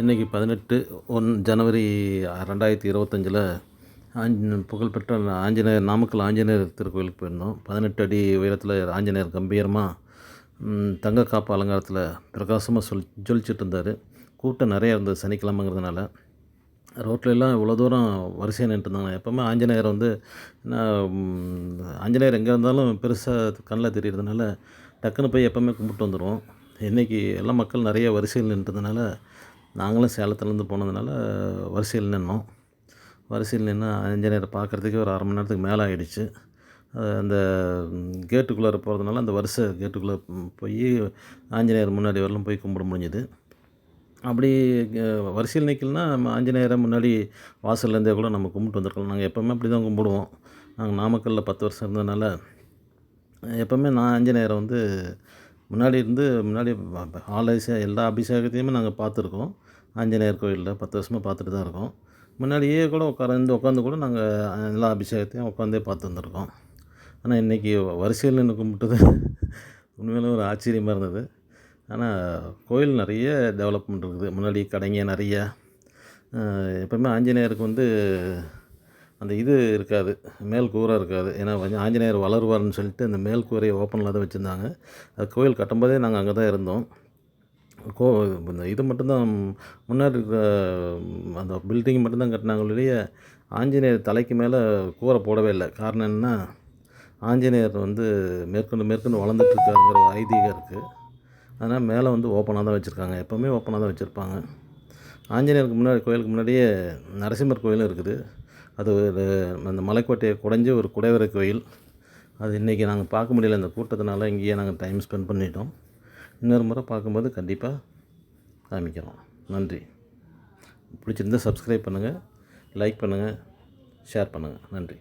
இன்றைக்கி 18 ஜனவரி 2025 புகழ்பெற்ற ஆஞ்சநேயர் நாமக்கல் ஆஞ்சநேயர் திருக்கோயிலுக்கு போயிருந்தோம். 18 அடி உயரத்தில் ஆஞ்சநேயர் கம்பீரமாக தங்க காப்பு அலங்காரத்தில் பிரகாசமாக ஜொலிச்சிட்டு இருந்தார். கூட்டம் நிறையா இருந்தது சனிக்கிழமைங்கிறதுனால. ரோட்லெல்லாம் இவ்வளோ தூரம் வரிசையாக நின்றுருந்தாங்க. எப்போவுமே ஆஞ்சநேயர் என்ன ஆஞ்சநேயர் எங்கே இருந்தாலும் பெருசாக கண்ணில் தெரியறதுனால டக்குன்னு போய் எப்போவுமே கும்பிட்டு வந்துடுவோம். இன்றைக்கி எல்லாம் மக்கள் நிறைய வரிசையில் நின்றதுனால நாங்களும் சேலத்துலேருந்து போனதுனால வரிசையில் நின்னோம். வரிசையில் நின்று ஆஞ்சநேயரை பார்க்குறதுக்கே ஒரு 1/2 மணி நேரத்துக்கு மேலே ஆகிடுச்சு. அந்த கேட்டுக்குள்ளார போகிறதுனால அந்த வரிசை கேட்டுக்குள்ளே போய் ஆஞ்சநேயர் முன்னாடி வரலும் போய் கும்பிட முடிஞ்சுது. அப்படி வரிசையில் நிற்கலன்னா நம்ம ஆஞ்சநேயரை முன்னாடி வாசல்லேருந்தே கூட நம்ம கும்பிட்டு வந்திருக்கலாம். நாங்கள் எப்போவுமே அப்படி தான் கும்பிடுவோம். நாங்கள் நாமக்கல்லில் 10 வருஷம் இருந்ததுனால எப்போவுமே நான் ஆஞ்சநேயரை முன்னாடி எல்லா அபிஷேகத்தையுமே நாங்கள் பார்த்துருக்கோம். ஆஞ்சநேயர் கோயிலில் 10 வருஷமாக பார்த்துட்டு தான் இருக்கோம். முன்னாடியே கூட உட்காந்து கூட நாங்கள் எல்லா அபிஷேகத்தையும் உட்காந்தே பார்த்து வந்துருக்கோம். ஆனால் இன்றைக்கி வரிசையில் நின்று கும்பிட்டது உண்மையிலே ஒரு ஆச்சரியமாக இருந்தது. ஆனால் கோயில் நிறைய டெவலப்மெண்ட் இருக்குது. முன்னாடி கடைங்க நிறைய. எப்போவுமே ஆஞ்சநேயருக்கு அந்த இது இருக்காது, மேல் கூரை இருக்காது. ஏன்னா ஆஞ்சநேயர் வளருவார்னு சொல்லிட்டு அந்த மேல் கூரையை ஓப்பனில் தான் வச்சுருந்தாங்க. அது கோயில் கட்டும்போதே நாங்கள் அங்கே தான் இருந்தோம். இந்த இது மட்டும்தான் முன்னாடி இருக்கிற அந்த பில்டிங் மட்டும்தான் கட்டினாங்க ஒழிய ஆஞ்சநேயர் தலைக்கு மேலே கூரை போடவே இல்லை. காரணம் என்னென்னா, ஆஞ்சநேயர் மேற்கொண்டு வளர்ந்துட்டுருக்காருங்கிற ஒரு ஐதீகம் இருக்குது. அதனால் மேலே ஓப்பனாக தான் வச்சுருக்காங்க. எப்போவுமே ஓப்பனாக தான் வச்சுருப்பாங்க. ஆஞ்சநேயருக்கு கோயிலுக்கு முன்னாடியே நரசிம்மர் கோயிலும் இருக்குது. அது அந்த மலைக்கோட்டையை குடைஞ்சு ஒரு குடைவரை கோயில். அது இன்றைக்கி நாங்கள் பார்க்க முடியல, இந்த கூட்டத்தினால. இங்கேயே நாங்கள் டைம் ஸ்பெண்ட் பண்ணிட்டோம். இன்னொரு முறை பார்க்கும்போது கண்டிப்பாக காமிக்கிறோம். நன்றி. பிடிச்சிருந்தால் சப்ஸ்கிரைப் பண்ணுங்கள், லைக் பண்ணுங்கள், ஷேர் பண்ணுங்கள். நன்றி.